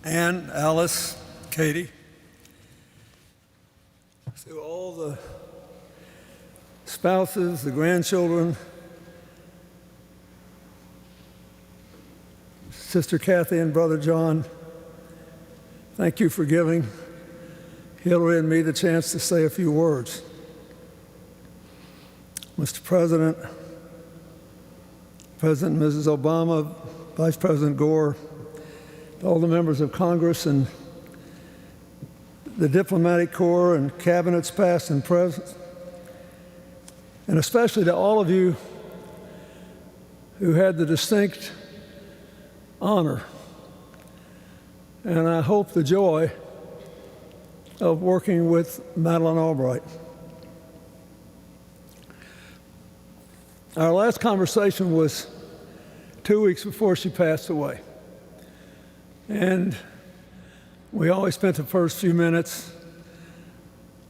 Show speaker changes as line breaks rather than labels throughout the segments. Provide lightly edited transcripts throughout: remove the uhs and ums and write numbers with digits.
Ann, Alice, Katie, to all the spouses, the grandchildren, Sister Kathy and Brother John, thank you for giving Hillary and me the chance to say a few words. Mr. President, President and Mrs. Obama, Vice President Gore, all the members of Congress and the diplomatic corps and cabinets past and present, and especially to all of you who had the distinct honor and I hope the joy of working with Madeleine Albright. Our last conversation was 2 weeks before she passed away. And we always spent the first few minutes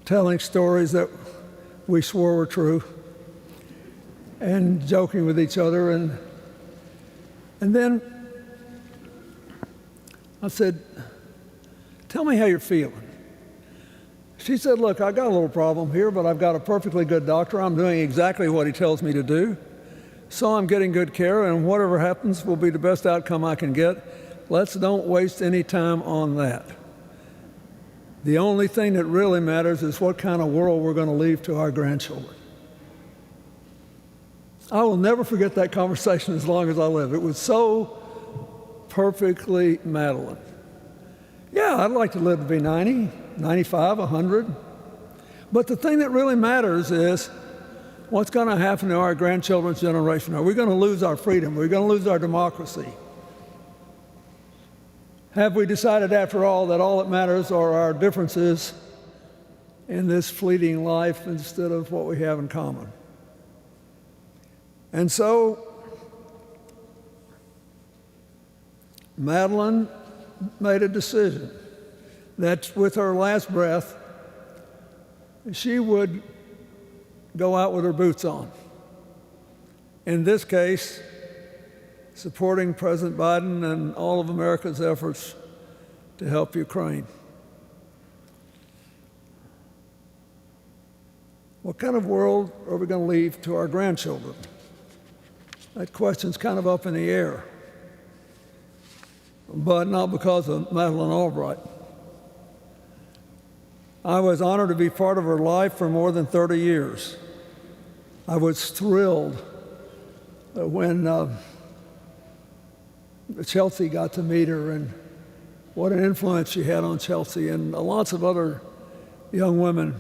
telling stories that we swore were true and joking with each other. And then I said, tell me how you're feeling. She said, look, I got a little problem here, but I've got a perfectly good doctor. I'm doing exactly what he tells me to do. So I'm getting good care, and whatever happens will be the best outcome I can get. Let's don't waste any time on that. The only thing that really matters is what kind of world we're going to leave to our grandchildren. I will never forget that conversation as long as I live. It was so perfectly Madeleine. Yeah, I'd like to live to be 90, 95, 100. But the thing that really matters is what's going to happen to our grandchildren's generation. Are we going to lose our freedom? Are we going to lose our democracy? Have we decided, after all, that all that matters are our differences in this fleeting life instead of what we have in common? And so, Madeleine made a decision that with her last breath, she would go out with her boots on. In this case, supporting President Biden and all of America's efforts to help Ukraine. What kind of world are we going to leave to our grandchildren? That question's kind of up in the air, but not because of Madeleine Albright. I was honored to be part of her life for more than 30 years. I was thrilled when Chelsea got to meet her, and what an influence she had on Chelsea and lots of other young women.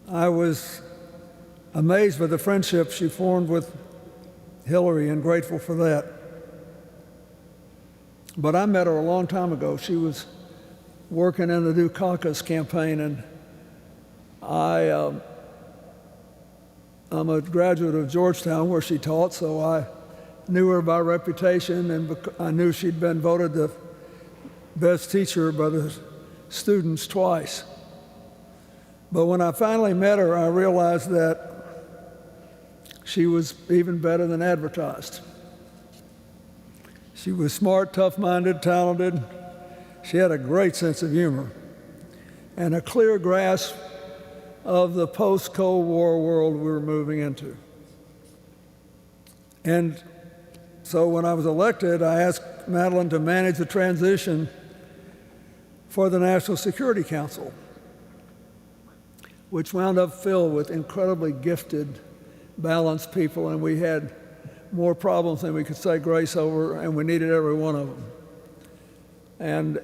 I was amazed by the friendship she formed with Hillary and grateful for that. But I met her a long time ago. She was working in the Dukakis campaign, and I'm a graduate of Georgetown where she taught, so I knew her by reputation, and I knew she'd been voted the best teacher by the students twice. But when I finally met her, I realized that she was even better than advertised. She was smart, tough-minded, talented. She had a great sense of humor and a clear grasp of the post-Cold War world we were moving into. And so when I was elected, I asked Madeleine to manage the transition for the National Security Council, which wound up filled with incredibly gifted, balanced people, and we had more problems than we could say grace over, and we needed every one of them. And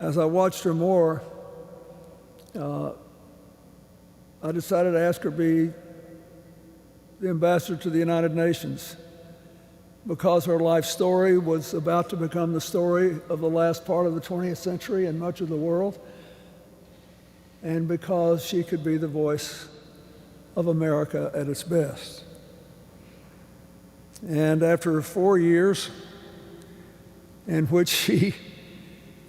as I watched her more, I decided to ask her to be the ambassador to the United Nations, because her life story was about to become the story of the last part of the 20th century in much of the world, and because she could be the voice of America at its best. And after 4 years in which she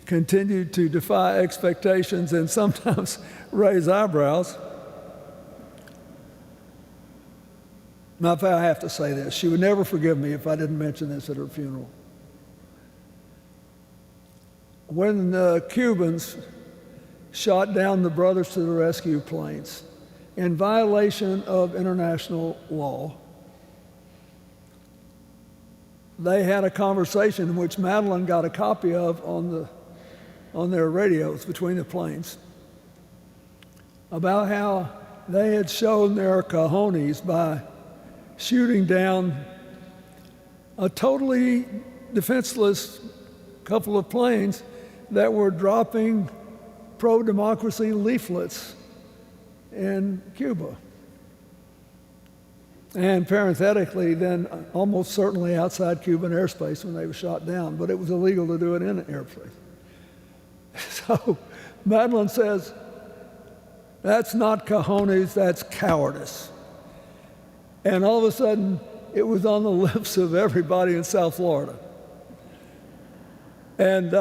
continued to defy expectations and sometimes raise eyebrows, now I have to say this, she would never forgive me if I didn't mention this at her funeral. when the Cubans shot down the Brothers to the Rescue planes in violation of international law, they had a conversation which Madeleine got a copy of on their radios between the planes about how they had shown their cojones by shooting down a totally defenseless couple of planes that were dropping pro-democracy leaflets in Cuba. And parenthetically, then almost certainly outside Cuban airspace when they were shot down, but it was illegal to do it in an airspace. So Madeleine says, that's not cojones, that's cowardice. And all of a sudden, it was on the lips of everybody in South Florida. And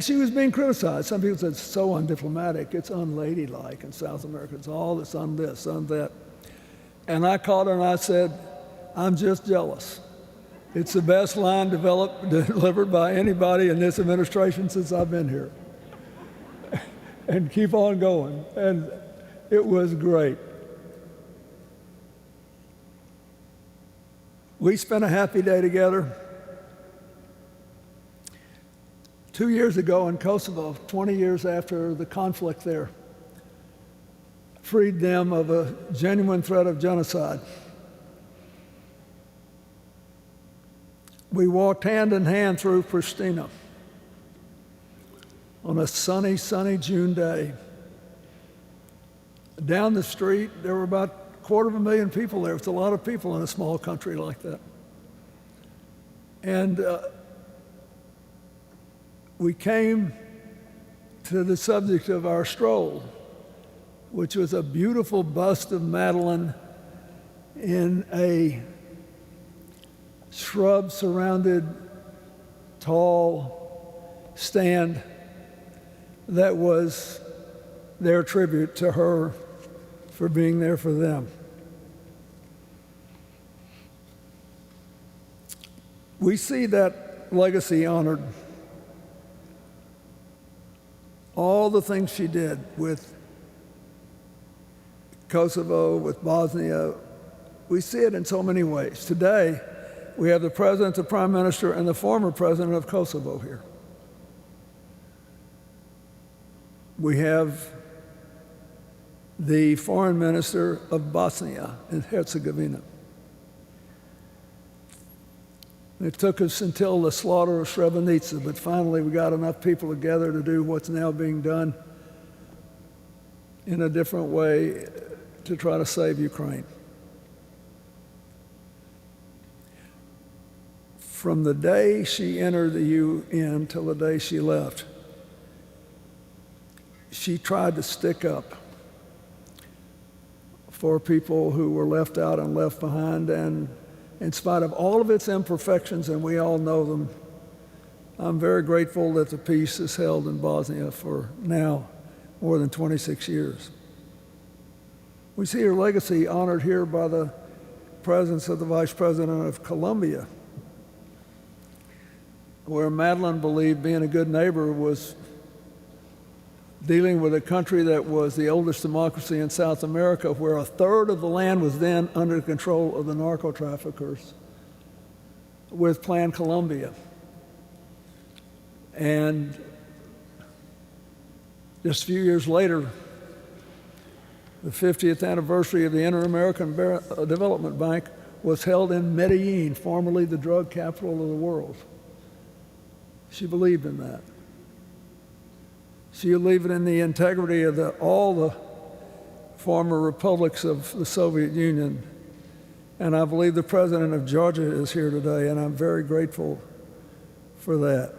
she was being criticized. Some people said it's so undiplomatic, it's unladylike in South America. It's all this, on this, on that. And I called her and I said, I'm just jealous. It's the best line delivered by anybody in this administration since I've been here. And keep on going. And it was great. We spent a happy day together. 2 years ago in Kosovo, 20 years after the conflict there, freed them of a genuine threat of genocide. We walked hand in hand through Pristina on a sunny, sunny June day. Down the street, there were about 250,000 people there. It's a lot of people in a small country like that. And we came to the subject of our stroll, which was a beautiful bust of Madeleine in a shrub-surrounded, tall stand that was their tribute to her for being there for them. We see that legacy honored. All the things she did with Kosovo, with Bosnia, we see it in so many ways. Today, we have the president, the prime minister, and the former president of Kosovo here. We have the foreign minister of Bosnia and Herzegovina. It took us until the slaughter of Srebrenica, but finally we got enough people together to do what's now being done in a different way to try to save Ukraine. From the day she entered the UN till the day she left, she tried to stick up for people who were left out and left behind, and in spite of all of its imperfections, and we all know them, I'm very grateful that the peace is held in Bosnia for now more than 26 years. We see her legacy honored here by the presence of the Vice President of Colombia, where Madeleine believed being a good neighbor was dealing with a country that was the oldest democracy in South America, where a third of the land was then under control of the narco-traffickers with Plan Colombia. And just a few years later, the 50th anniversary of the Inter-American Development Bank was held in Medellin, formerly the drug capital of the world. She believed in that. She believed in the integrity of all the former republics of the Soviet Union. And I believe the president of Georgia is here today, and I'm very grateful for that.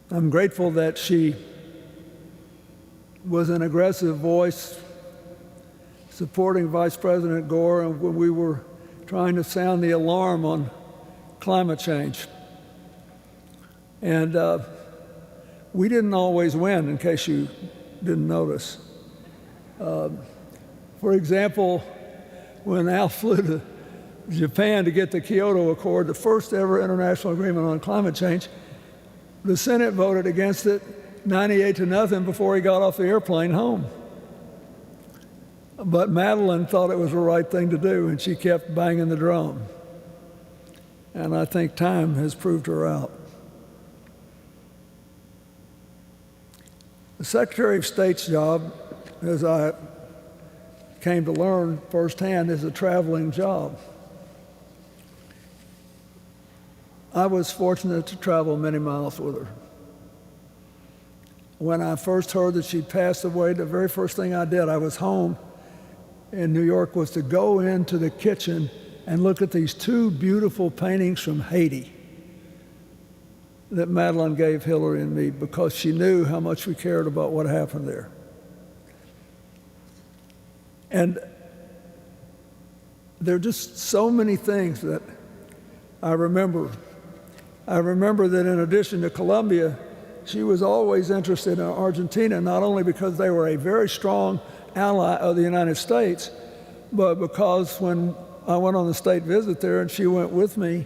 I'm grateful that she was an aggressive voice supporting Vice President Gore when we were trying to sound the alarm on climate change. And we didn't always win, in case you didn't notice. For example, when Al flew to Japan to get the Kyoto Accord, the first ever international agreement on climate change. The Senate voted against it 98-0 before he got off the airplane home. But Madeleine thought it was the right thing to do, and she kept banging the drum. And I think time has proved her out. The Secretary of State's job, as I came to learn firsthand, is a traveling job. I was fortunate to travel many miles with her. When I first heard that she'd passed away, the very first thing I did, I was home in New York, was to go into the kitchen and look at these two beautiful paintings from Haiti that Madeleine gave Hillary and me, because she knew how much we cared about what happened there. And there are just so many things that I remember. I remember that in addition to Colombia, she was always interested in Argentina, not only because they were a very strong ally of the United States, but because when I went on the state visit there and she went with me,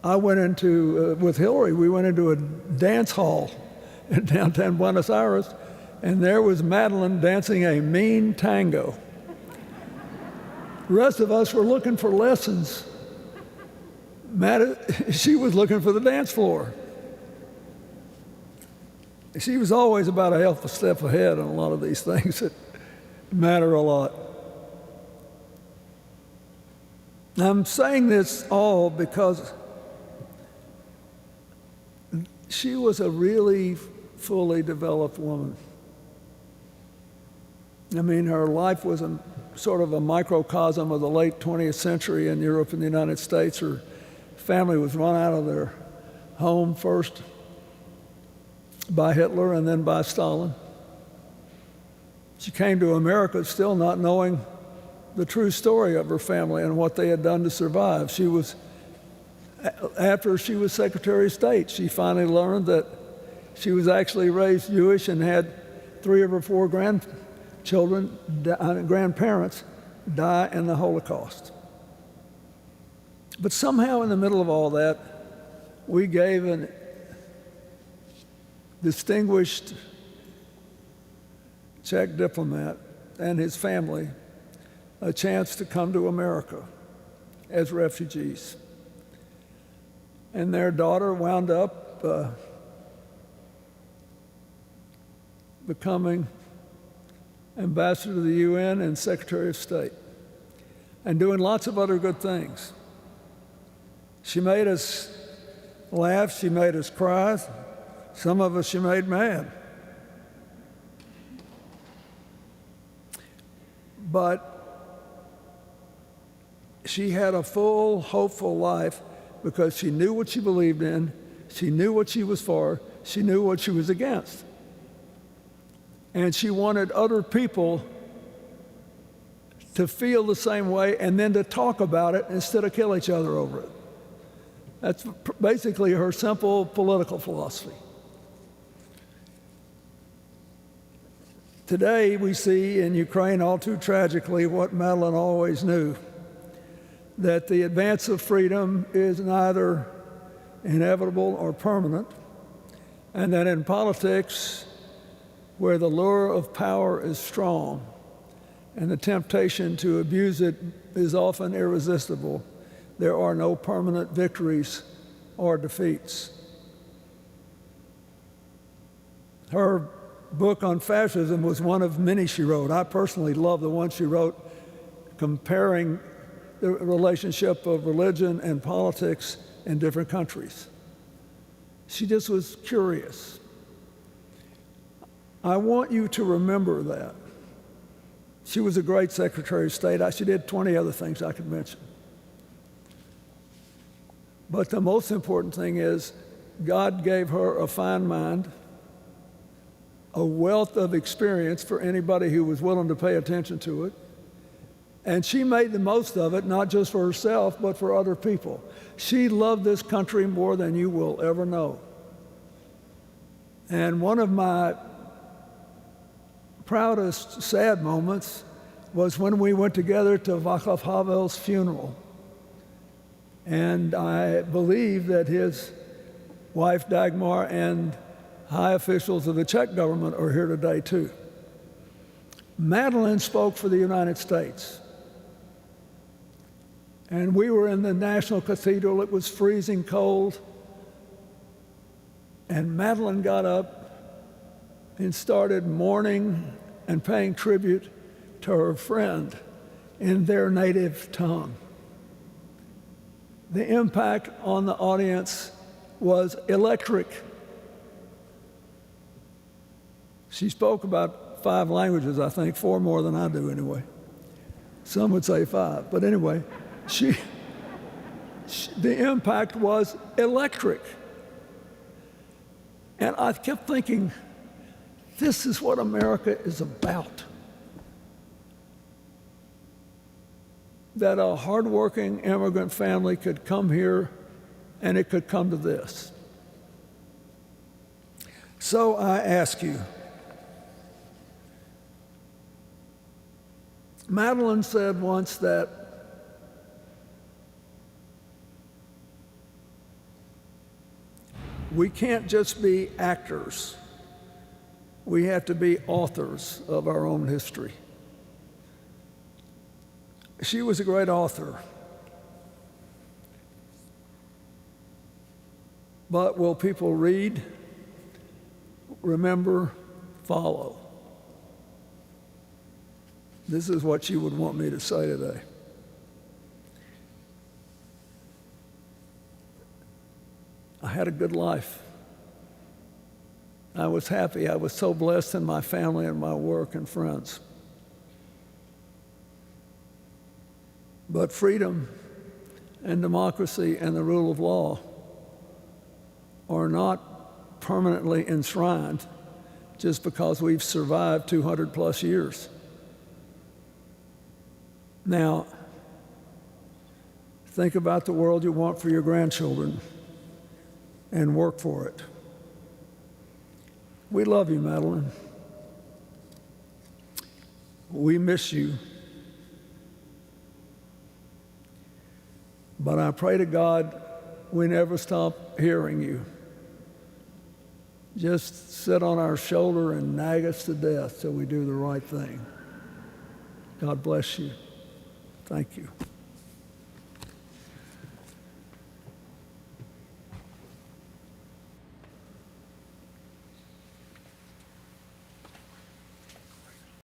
I went into, with Hillary, we went into a dance hall in downtown Buenos Aires, and there was Madeleine dancing a mean tango. The rest of us were looking for lessons. She was looking for the dance floor. She was always about a half a step ahead on a lot of these things that matter a lot. I'm saying this all because she was a really fully developed woman. I mean, her life was sort of a microcosm of the late 20th century in Europe and the United States. Her family was run out of their home first by Hitler and then by Stalin. She came to America still not knowing the true story of her family and what they had done to survive. After she was Secretary of State, she finally learned that she was actually raised Jewish and had 3 of her 4 grandparents die in the Holocaust. But somehow in the middle of all that, we gave a distinguished Czech diplomat and his family a chance to come to America as refugees. And their daughter wound up becoming ambassador to the UN and Secretary of State, and doing lots of other good things. She made us laugh, she made us cry, some of us she made mad. But she had a full, hopeful life because she knew what she believed in, she knew what she was for, she knew what she was against. And she wanted other people to feel the same way and then to talk about it instead of kill each other over it. That's basically her simple political philosophy. Today, we see in Ukraine all too tragically what Madeleine always knew, that the advance of freedom is neither inevitable or permanent, and that in politics, where the lure of power is strong and the temptation to abuse it is often irresistible, there are no permanent victories or defeats. Her book on fascism was one of many she wrote. I personally love the one she wrote comparing the relationship of religion and politics in different countries. She just was curious. I want you to remember that. She was a great Secretary of State. She did 20 other things I could mention. But the most important thing is God gave her a fine mind, a wealth of experience for anybody who was willing to pay attention to it. And she made the most of it, not just for herself, but for other people. She loved this country more than you will ever know. And one of my proudest sad moments was when we went together to Václav Havel's funeral. And I believe that his wife Dagmar and high officials of the Czech government are here today too. Madeleine spoke for the United States. And we were in the National Cathedral. It was freezing cold. And Madeleine got up and started mourning and paying tribute to her friend in their native tongue. The impact on the audience was electric. She spoke about 5 languages, I think, 4 more than I do anyway. Some would say 5, but anyway, the impact was electric. And I kept thinking, this is what America is about. That a hardworking immigrant family could come here and it could come to this. So I ask you, Madeleine said once that we can't just be actors. We have to be authors of our own history. She was a great author. But will people read, remember, follow? This is what you would want me to say today. I had a good life. I was happy. I was so blessed in my family and my work and friends. But freedom and democracy and the rule of law are not permanently enshrined just because we've survived 200 plus years. Now, think about the world you want for your grandchildren and work for it. We love you, Madeleine. We miss you. But I pray to God we never stop hearing you. Just sit on our shoulder and nag us to death till we do the right thing. God bless you. Thank you.